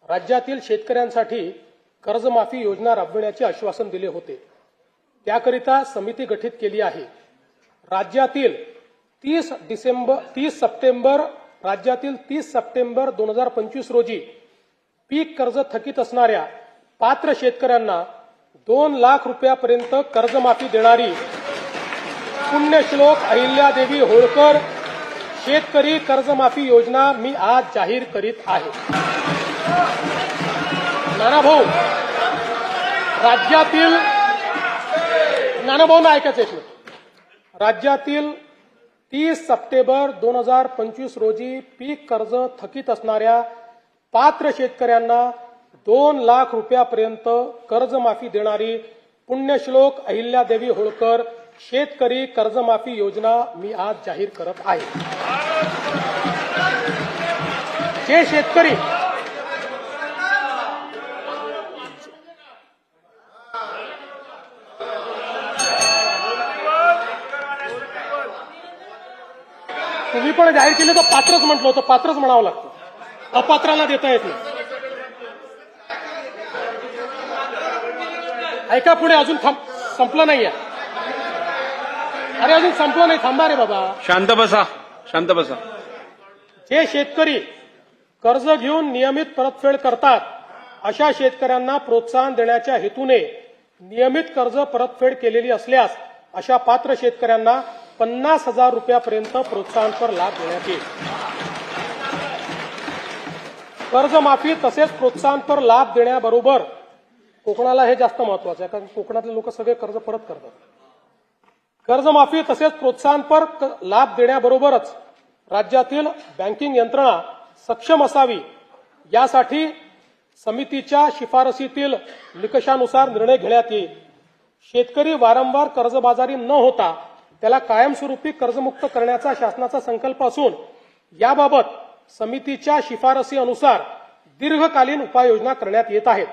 राज्यातील शेतकऱ्यांसाठी कर्जमाफी योजना राबविण्याचे आश्वासन दिले होते। त्याकरिता समिती गठीत केली आहे। राज्यातील 30 सप्टेंबर 2025 रोजी पीक कर्ज थकीत असणाऱ्या पात्र शेतकऱ्यांना 2 लाख रुपयापर्यंत कर्जमाफी देणारी पुण्यश्लोक अहिल्यादेवी होळकर शेतकरी कर्जमाफी योजना मी आज जाहीर करीत आहे। नानाभाऊ, राज्यातील 30 सप्टेंबर 2025 रोजी पीक कर्ज थकीत असणाऱ्या पात्र शेतकऱ्यांना 2 लाख रुपयापर्यंत कर्जमाफी देणारी पुण्यश्लोक अहिल्यादेवी होळकर शेतकरी कर्जमाफी योजना मी आज जाहीर करत आहे। जे शेतकरी तुम्ही पण जाहीर केले तर पात्रच म्हटलं होतं, पात्रच म्हणावं लागतं, अपात्राला देता येत नाही। ऐका पुढे, अजून संपलं नाहीये। अरे अजून संपलं नाही, थांबा रे बाबा, शांत बसा, शांत बसा। जे शेतकरी कर्ज घेऊन नियमित परतफेड करतात अशा शेतकऱ्यांना प्रोत्साहन देण्याच्या हेतूने नियमित कर्ज परतफेड केलेली असल्यास अशा पात्र शेतकऱ्यांना 50,000 रुपयापर्यंत प्रोत्साहनपर लाभ देण्यात येईल। कर्जमाफी तसेच प्रोत्साहनपर लाभ देण्याबरोबर कोकणाला हे जास्त महत्वाचं आहे, कारण कोकणातले लोक सगळे कर्ज परत करतात। कर्जमाफी तसेच प्रोत्साहनपर लाभ देण्याबरोबरच राज्यातील बँकिंग यंत्रणा सक्षम असावी यासाठी समितीच्या शिफारसीतील निकषानुसार निर्णय घेण्यात येईल। शेतकरी वारंवार कर्जबाजारी न होता त्याला कायमस्वरूपी कर्जमुक्त करण्याचा शासनाचा संकल्प असून याबाबत समितीच्या शिफारसी अनुसार दीर्घकालीन उपाययोजना करण्यात येत आहेत।